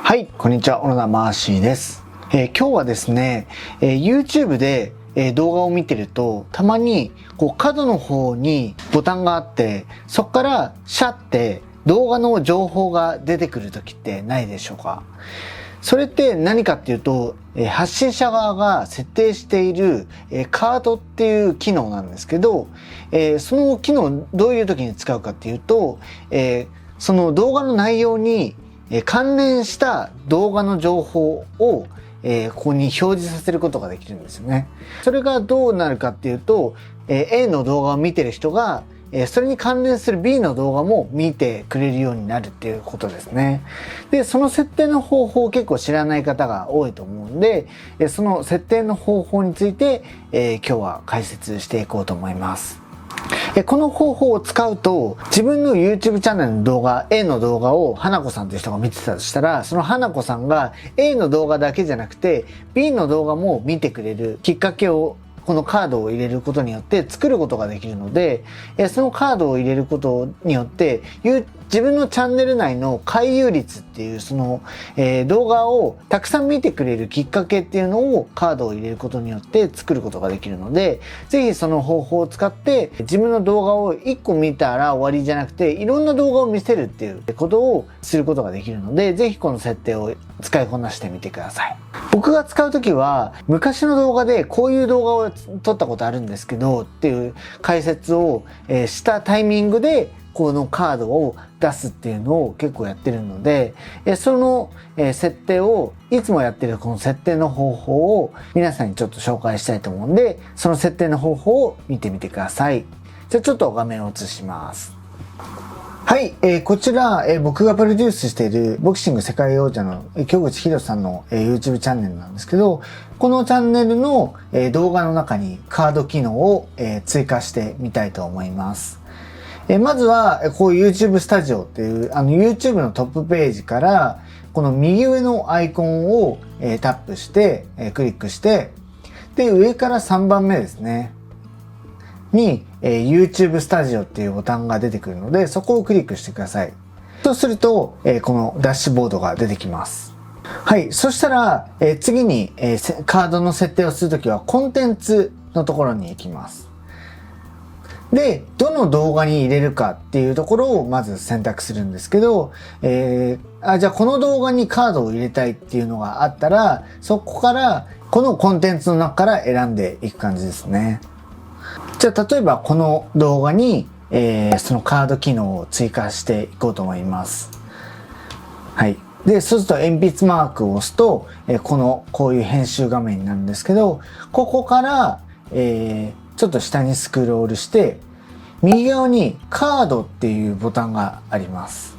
はい、こんにちは。小野田マーシーです。今日はですね、YouTube で、動画を見てると、たまに角の方にボタンがあって、そこからシャって動画の情報が出てくる時ってないでしょうか。それって何かっていうと、発信者側が設定している、カードっていう機能なんですけど、その機能どういう時に使うかっていうと、その動画の内容に関連した動画の情報をここに表示させることができるんですよね。それがどうなるかっていうと、A の動画を見てる人がそれに関連する B の動画も見てくれるようになるっていうことですね。で、その設定の方法を結構知らない方が多いと思うんで、その設定の方法について今日は解説していこうと思います。この方法を使うと、自分の YouTube チャンネルの動画、A の動画を花子さんという人が見てたとしたら、その花子さんが A の動画だけじゃなくて B の動画も見てくれるきっかけをこのカードを入れることによって作ることができるので、そのカードを入れることによって自分のチャンネル内の回遊率っていうその、動画をたくさん見てくれるきっかけっていうのをカードを入れることによって作ることができるので、ぜひその方法を使って自分の動画を1個見たら終わりじゃなくていろんな動画を見せるっていうことをすることができるので、ぜひこの設定を使いこなしてみてください。僕が使うときは昔の動画でこういう動画を撮ったことあるんですけどっていう解説をしたタイミングでこのカードを出すっていうのを結構やってるので、その設定をいつもやってるこの設定の方法を皆さんにちょっと紹介したいと思うんで、その設定の方法を見てみてください。じゃあちょっと画面を映します。はい、こちら、僕がプロデュースしているボクシング世界王者の京口博さんの、YouTube チャンネルなんですけど、このチャンネルの、動画の中にカード機能を、追加してみたいと思います。まずは、こう YouTube スタジオっていう、YouTube のトップページから、この右上のアイコンを、タップして、クリックして、で、上から3番目ですね。に、YouTube スタジオっていうボタンが出てくるので、そこをクリックしてください。そうすると、このダッシュボードが出てきます。はい。そしたら、次に、カードの設定をするときは、コンテンツのところに行きます。で、どの動画に入れるかっていうところをまず選択するんですけど、じゃあこの動画にカードを入れたいっていうのがあったら、そこから、このコンテンツの中から選んでいく感じですね。じゃあ例えばこの動画に、そのカード機能を追加していこうと思います。はい。で、そうすると鉛筆マークを押すと、こういう編集画面になるんですけど、ここから、ちょっと下にスクロールして、右側にカードっていうボタンがあります。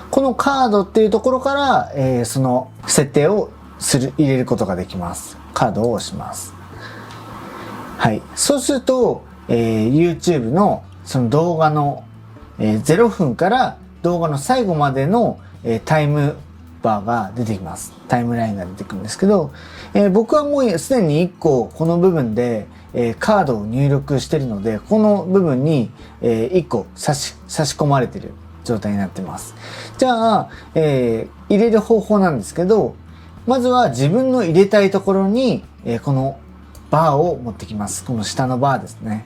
このカードっていうところから、その設定を入れることができます。カードを押します。はい。そうすると、YouTube のその動画の、0分から動画の最後までの、タイムバーが出てきます。タイムラインが出てくるんですけど、僕はもうすでに1個この部分で、カードを入力しているので、この部分に、1個差し込まれている状態になっています。じゃあ、入れる方法なんですけど、まずは自分の入れたいところに、このバーを持ってきます。この下のバーですね。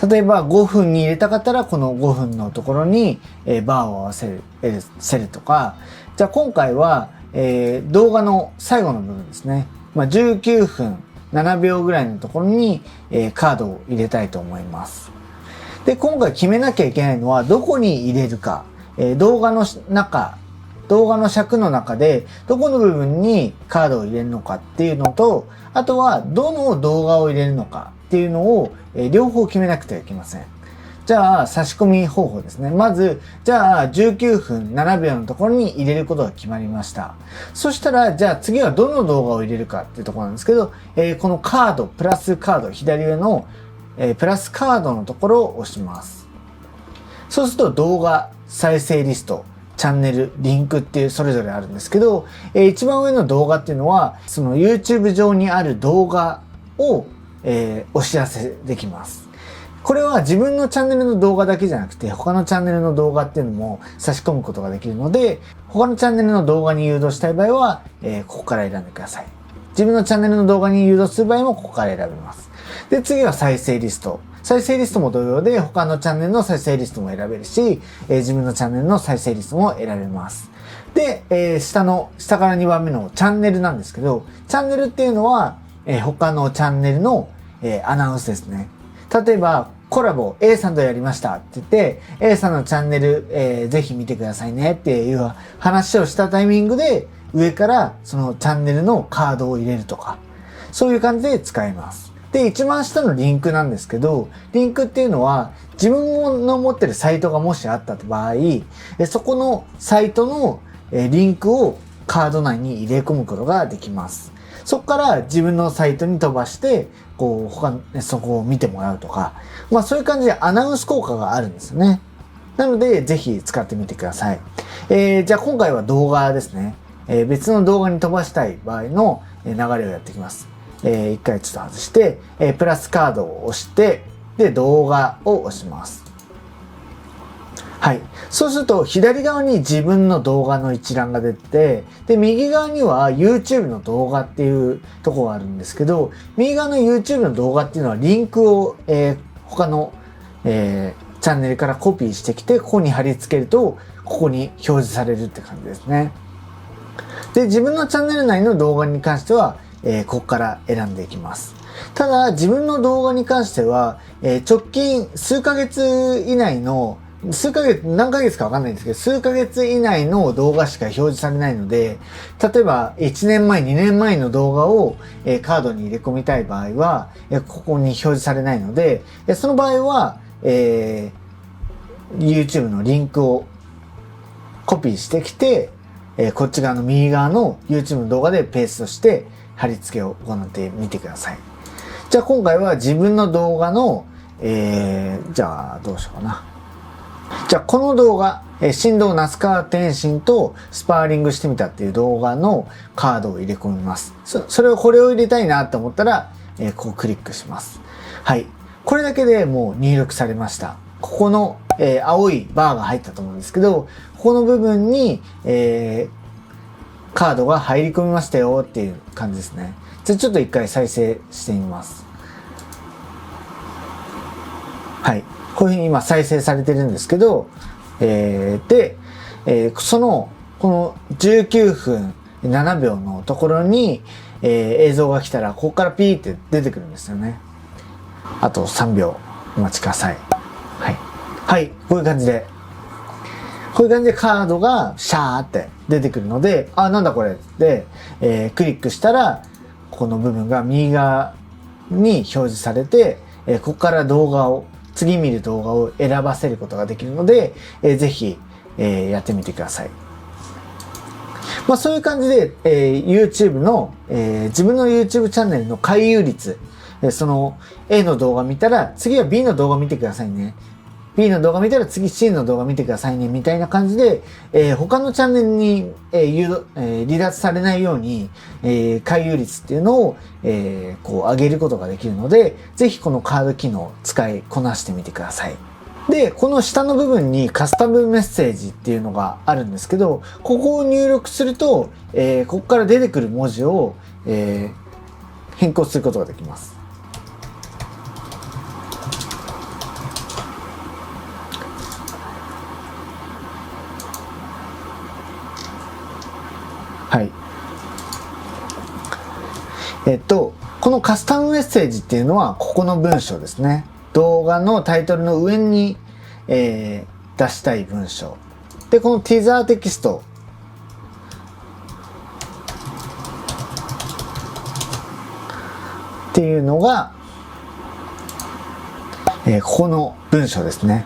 例えば5分に入れたかったらこの5分のところにバーを合わせるとか、じゃあ今回は動画の最後の部分ですね。19分7秒ぐらいのところにカードを入れたいと思います。で、今回決めなきゃいけないのはどこに入れるか。動画の尺の中でどこの部分にカードを入れるのかっていうのと、あとはどの動画を入れるのかっていうのを両方決めなくてはいけません。じゃあ差し込み方法ですね。まず、じゃあ19分7秒のところに入れることが決まりました。そしたら、じゃあ次はどの動画を入れるかっていうところなんですけど、このカード、プラスカード、左上のプラスカードのところを押します。そうすると動画再生リスト、チャンネル、リンクっていうそれぞれあるんですけど、一番上の動画っていうのは、その YouTube 上にある動画を、お知らせできます。これは自分のチャンネルの動画だけじゃなくて、他のチャンネルの動画っていうのも差し込むことができるので、他のチャンネルの動画に誘導したい場合は、ここから選んでください。自分のチャンネルの動画に誘導する場合もここから選べます。で、次は再生リスト。再生リストも同様で、他のチャンネルの再生リストも選べるし、自分のチャンネルの再生リストも選べます。で、下から2番目のチャンネルなんですけど、チャンネルっていうのは、他のチャンネルの、アナウンスですね。例えば、コラボ A さんとやりましたって言って、A さんのチャンネル、ぜひ見てくださいねっていう話をしたタイミングで、上からそのチャンネルのカードを入れるとか、そういう感じで使えます。で、一番下のリンクなんですけど、リンクっていうのは自分の持ってるサイトがもしあった場合、そこのサイトのリンクをカード内に入れ込むことができます。そこから自分のサイトに飛ばして、そこを見てもらうとか、そういう感じでアナウンス効果があるんですよね。なので、ぜひ使ってみてください。じゃあ今回は動画ですね。別の動画に飛ばしたい場合の流れをやっていきます。一回ちょっと外して、プラスカードを押して、で、動画を押します。はい。そうすると、左側に自分の動画の一覧が出て、で、右側には YouTube の動画っていうところがあるんですけど、右側の YouTube の動画っていうのはリンクを、他の、チャンネルからコピーしてきて、ここに貼り付けると、ここに表示されるって感じですね。で、自分のチャンネル内の動画に関しては、ここから選んでいきます。ただ、自分の動画に関しては、直近数ヶ月以内の、何ヶ月かわかんないんですけど、数ヶ月以内の動画しか表示されないので、例えば1年前、2年前の動画を、カードに入れ込みたい場合は、ここに表示されないので、その場合は、YouTube のリンクをコピーしてきて、こっち側の右側の YouTube の動画でペーストして貼り付けを行ってみてください。じゃあ今回は自分の動画の、じゃあどうしようかな。じゃあこの動画、神童那須川天心とスパーリングしてみたっていう動画のカードを入れ込みます。これを入れたいなと思ったら、ここクリックします。はい。これだけでもう入力されました。ここの、青いバーが入ったと思うんですけど、ここの部分に、カードが入り込みましたよっていう感じですね。じゃあちょっと一回再生してみます。はい。こういうふうに今再生されてるんですけど、で、この19分7秒のところに、映像が来たら、ここからピーって出てくるんですよね。あと3秒お待ちください。はい。はい。こういう感じで。こういう感じでカードがシャーって出てくるので、あ、なんだこれで、クリックしたら、この部分が右側に表示されて、ここから次見る動画を選ばせることができるので、ぜひ、やってみてください。そういう感じで、YouTube の、自分の YouTube チャンネルの回遊率、その A の動画見たら、次は B の動画見てくださいね。B の動画見たら次 C の動画見てくださいね。みたいな感じで、他のチャンネルに、離脱されないように、回遊率っていうのを、上げることができるので、ぜひこのカード機能を使いこなしてみてください。で、この下の部分にカスタムメッセージっていうのがあるんですけど、ここを入力すると、ここから出てくる文字を、変更することができます。はい。このカスタムメッセージっていうのは、ここの文章ですね。動画のタイトルの上に、出したい文章。で、このティザーテキスト。っていうのが、ここの文章ですね。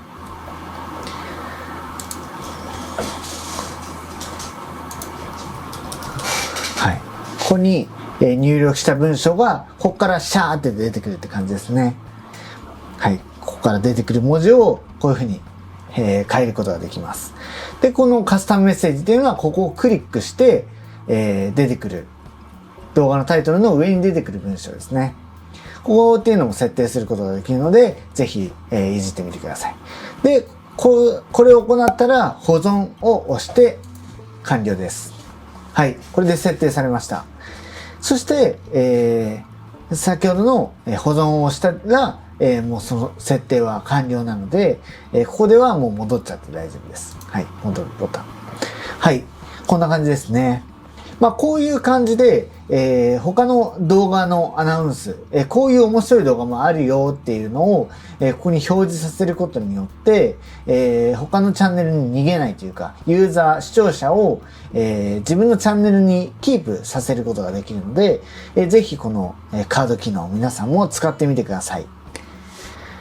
はい。ここに入力した文章が、ここからシャーって出てくるって感じですね。はい。ここから出てくる文字を、こういうふうに、変えることができます。で、このカスタムメッセージっていうのは、ここをクリックして、出てくる、動画のタイトルの上に出てくる文章ですね。ここっていうのも設定することができるので、ぜひ、いじってみてください。で、これを行ったら、保存を押して、完了です。はい。これで設定されました。そして、先ほどの保存をしたら、もうその設定は完了なので、ここではもう戻っちゃって大丈夫です。はい。戻るボタン。はい。こんな感じですね。まあ、こういう感じで、他の動画のアナウンス、こういう面白い動画もあるよっていうのを、ここに表示させることによって、他のチャンネルに逃げないというか、ユーザー、視聴者を、自分のチャンネルにキープさせることができるので、ぜひこのカード機能皆さんも使ってみてください。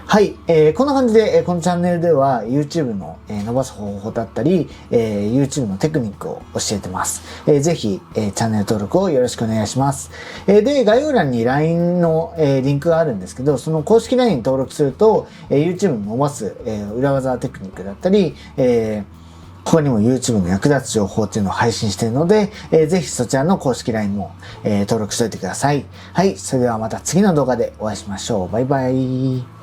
はい、こんな感じで、このチャンネルでは YouTube の、伸ばす方法だったり、YouTube のテクニックを教えてます。ぜひ、チャンネル登録をよろしくお願いします。で、概要欄に LINE の、リンクがあるんですけど、その公式 LINE に登録すると、YouTube の伸ばす、裏技テクニックだったり、他にも YouTube の役立つ情報っていうのを配信しているので、ぜひそちらの公式 LINE も、登録しておいてください。はい、それではまた次の動画でお会いしましょう。バイバイ。